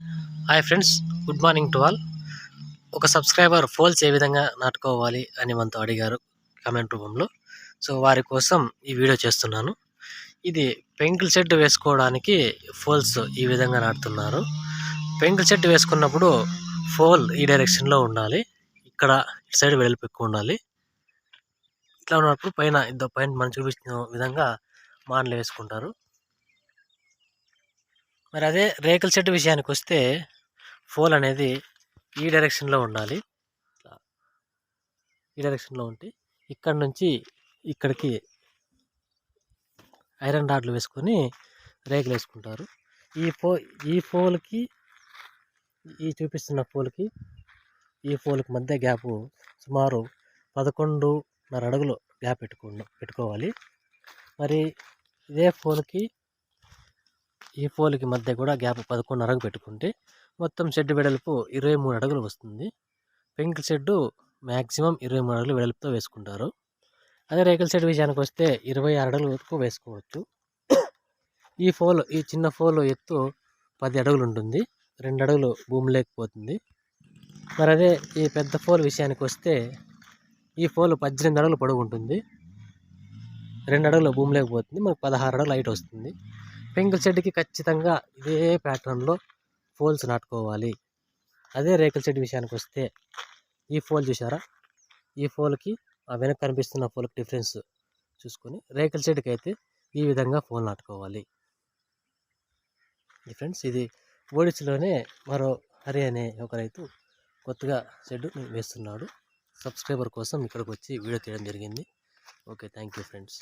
Hi friends, good morning to all. ఒక subscriber poles ఏ విధంగా నాటుకోవాలి అని మనతో అడిగారు కామెంట్ రూపంలో. సో వారి కోసం ఈ వీడియో చేస్తున్నాను. ఇది పెంకుల్ షెడ్ వేసుకోవడానికి ఫోల్స్ ఈ విధంగా నాటుతున్నారు. పెంకుల్ షెడ్ వేసుకున్నప్పుడు ఫోల్ ఈ డైరెక్షన్లో ఉండాలి. ఇక్కడ ఇటు సైడ్ వెడల్పు ఎక్కువ ఉండాలి. ఇట్లా ఉన్నప్పుడు పైన పైన మనం చూపించిన విధంగా మాన్లు వేసుకుంటారు. మరి అదే రేకుల షెడ్ విషయానికి వస్తే ఫోల్ అనేది ఈ డైరెక్షన్లో ఉండాలి. ఈ డైరెక్షన్లో ఉంటే ఇక్కడ నుంచి ఇక్కడికి ఐరన్ రాడ్లు వేసుకొని రేకులు వేసుకుంటారు. ఈ ఫోల్కి ఈ చూపిస్తున్న ఫోల్కి ఈ ఫోల్కి మధ్య గ్యాపు సుమారు 11.5 అడుగులు గ్యాప్ పెట్టుకోవాలి. మరి ఇదే ఫోల్కి ఈ ఫోల్కి మధ్య కూడా గ్యాప్ 11.5 అడుగు పెట్టుకుంటే మొత్తం షెడ్ వెడల్పు 23 అడుగులు వస్తుంది. పెంకుల్ షెడ్డు మ్యాక్సిమం 23 అడుగులు వెడల్పుతో వేసుకుంటారు. అదే రేకుల షెడ్ విషయానికి వస్తే 26 అడుగుల వరకు వేసుకోవచ్చు. ఈ చిన్న ఫోల్ ఎత్తు 10 అడుగులు ఉంటుంది. 2 అడుగులు భూమి లేకపోతుంది. మరి అదే ఈ పెద్ద ఫోల్ విషయానికి వస్తే ఈ ఫోల్ 18 అడుగులు పొడవు ఉంటుంది. 2 అడుగులు భూమి లేకపోతుంది. మనకు 16 అడుగులు హైట్ వస్తుంది. పెంకుల్ షెడ్కి ఖచ్చితంగా ఇదే ప్యాటర్న్లో ఫోల్స్ నాటుకోవాలి. అదే రేకుల షెడ్ విషయానికి వస్తే ఈ ఫోల్ చూసారా, ఈ ఫోల్కి ఆ వెనక కనిపిస్తున్న ఫోల్కి డిఫరెన్స్ చూసుకొని రేకుల షెడ్కి అయితే ఈ విధంగా ఫోల్ నాటుకోవాలి. ఫ్రెండ్స్, ఇది ఓడిసిలోనే మరో హరి అనే ఒక రైతు కొత్తగా షెడ్ వేస్తున్నాడు. సబ్స్క్రైబర్ కోసం ఇక్కడికి వచ్చి వీడియో తీయడం జరిగింది. Okay, thank you friends.